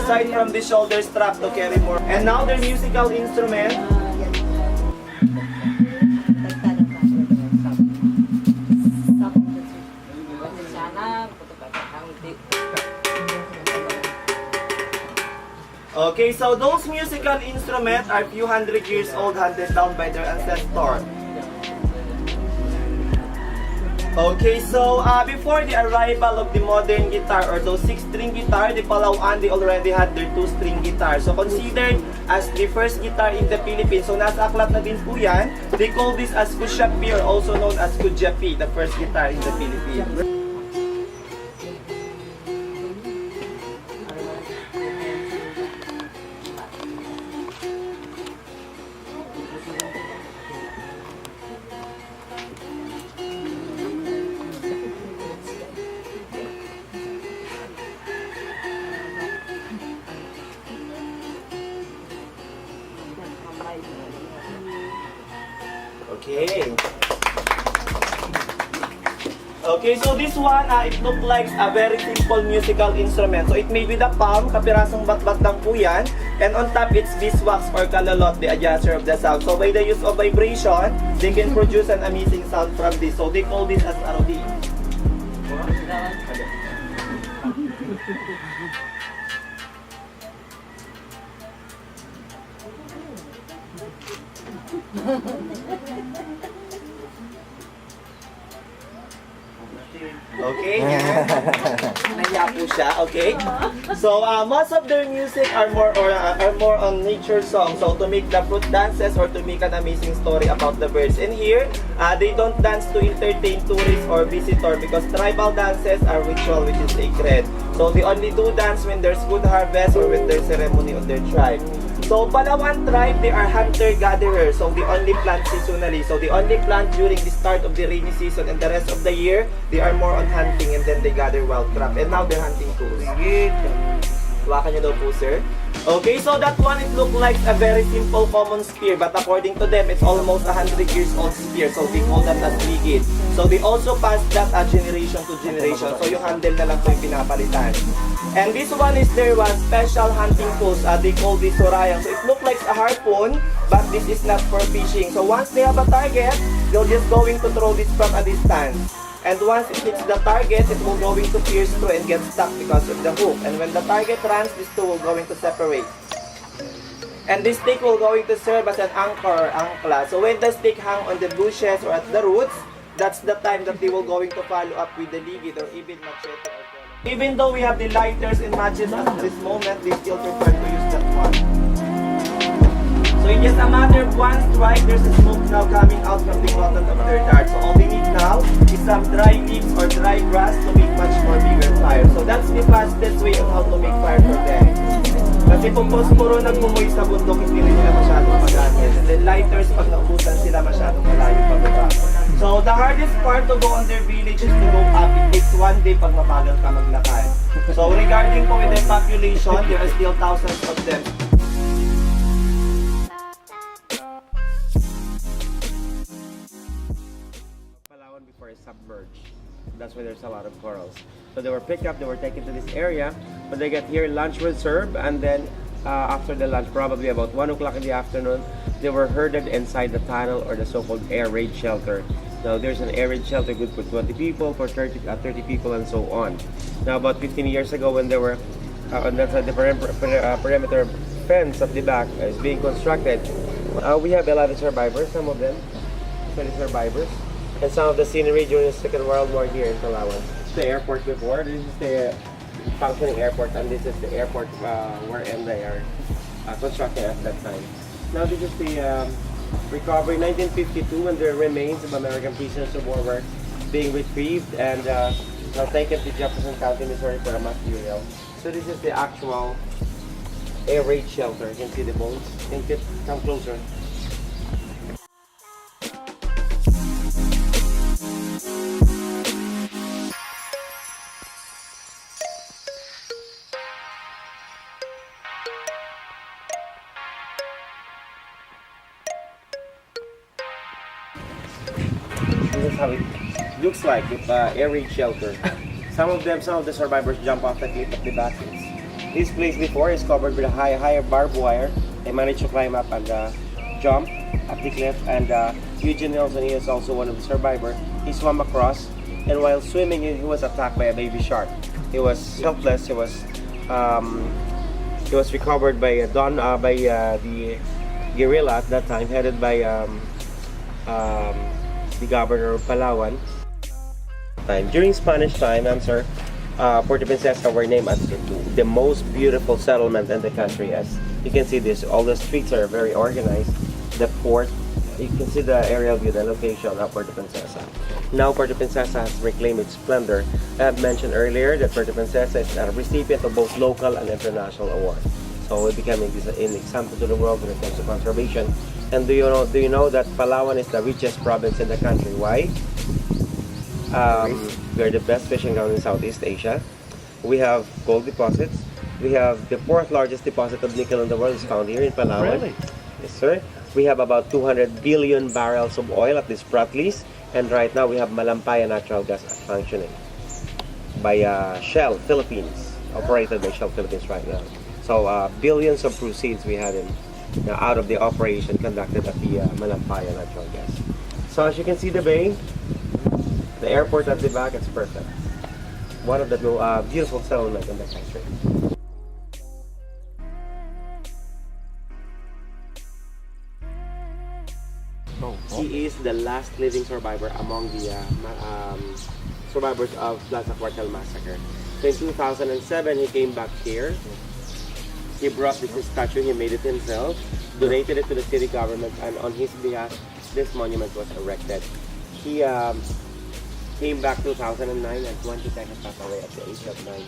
aside from the shoulder strap to carry more. And now their musical instrument. Okay, so those musical instruments are few hundred years old, handed down by their ancestors. Okay, so before the arrival of the modern guitar or those 6-string guitar, the Palawan, they already had their 2-string guitar. So considered as the first guitar in the Philippines. So nasa aklat na din po yan. They call this as Kusyapi or also known as Kudyapi, the first guitar in the Philippines. Okay. Okay, so this one, it looks like a very simple musical instrument. So it may be the palm, kapirasong bat-bat lang po yan. And on top, it's beeswax or kalalot, the adjuster of the sound. So by the use of vibration, they can produce an amazing sound from this. So they call this as arodi. Okay, naya po siya. Okay, so most of their music are more on nature songs. So to make the fruit dances or to make an amazing story about the birds. And here, they don't dance to entertain tourists or visitors because tribal dances are ritual, which is sacred. So they only do dance when there's good harvest or when there's ceremony of their tribe. So Palawan tribe, they are hunter-gatherers. So they only plant seasonally. So they only plant during the start of the rainy season, and the rest of the year, they are more on hunting, and then they gather wild crop. And now they're hunting tools. Hawakan niyo daw po, sir. Okay, so that one, it looked like a very simple common spear, but according to them, it's almost 100 years old spear. So they call that as ligid. So they also pass that generation to generation. So yung handle na lang po yung pinapalitan. And this one is their special hunting tools. They call this sorayang. So it looks like a harpoon, but this is not for fishing. So once they have a target, they'll just going to throw this from a distance. And once it hits the target, it will going to pierce through and get stuck because of the hook. And when the target runs, these two will going to separate. And this stick will going to serve as an anchor or ankla. So when the stick hang on the bushes or at the roots, that's the time that they will going to follow up with the ligid or even machete or polo. Even though we have the lighters and matches at this moment, they still prefer to use that one. So in just a matter of one strike, there's a smoke now coming out from the bottom of their dart. So all they need now is some dry leaves or dry grass to make much more bigger fire. So that's the fastest way on how to make fire for them. Kasi kung posporo nagmumoy sa bundok, hindi rin nila masyadong magamit. And then lighters, pag naubusan sila masyadong malayo pababa. So the hardest part to go on their village is to go up. It takes one day pag mabagal ka maglakad. So regarding po with their population, there are still thousands of them. Palawan before is submerged. That's why there's a lot of corals. So they were picked up, they were taken to this area. When they get here, lunch will serve, and then after the lunch, probably about 1 o'clock in the afternoon, they were herded inside the tunnel or the so-called air raid shelter. Now there's an air raid shelter good for 20 people, for 30 people, and so on. Now about 15 years ago, when they were the perimeter fence of the back is being constructed, we have a lot of survivors, some of them, 20 survivors, and some of the scenery during the Second World War here in Palawan. The airport before, this is the functioning airport, and this is the airport wherein they are constructed at that time. Now this is the recovery 1952 when the remains of American prisoners of war were being retrieved and now taken to Jefferson County, Missouri for a mass burial. So this is the actual air raid shelter. You can see the bones. You can come closer. This is how it looks like with air raid shelter. Some of the survivors jump off the cliff of the baskets. This place before is covered with a higher barbed wire. They managed to climb up and jump up the cliff. And Eugene Nelson, he is also one of the survivors. He swam across, and while swimming, he was attacked by a baby shark. He was helpless. He was recovered by the guerrilla at that time, headed by the governor of Palawan. During Spanish time, Puerto Princesa were named as the most beautiful settlement in the country. As you can see, all the streets are very organized. The port, you can see the aerial view, the location of Puerto Princesa. Now Puerto Princesa has reclaimed its splendor. I have mentioned earlier that Puerto Princesa is a recipient of both local and international awards. So it became an example to the world when it comes to conservation. And do you know that Palawan is the richest province in the country? Why? We are the best fishing ground in Southeast Asia. We have gold deposits. We have the 4th largest deposit of nickel in the world is found here in Palawan. Really? Yes, sir. We have about 200 billion barrels of oil at this Pratlys. And right now we have Malampaya natural gas functioning by Shell Philippines, operated by Shell Philippines right now. So billions of proceeds we had out of the operation conducted at the Malampaya natural gas. So as you can see the bay, the airport at the back, it's perfect. One of the beautiful settlements in the country. He is the last living survivor among the survivors of Plaza Cuartel massacre. So in 2007, he came back here. He brought this statue, he made it himself, donated it to the city government, and on his behalf, this monument was erected. He came back 2009 and 20 seconds passed away at the age of 92.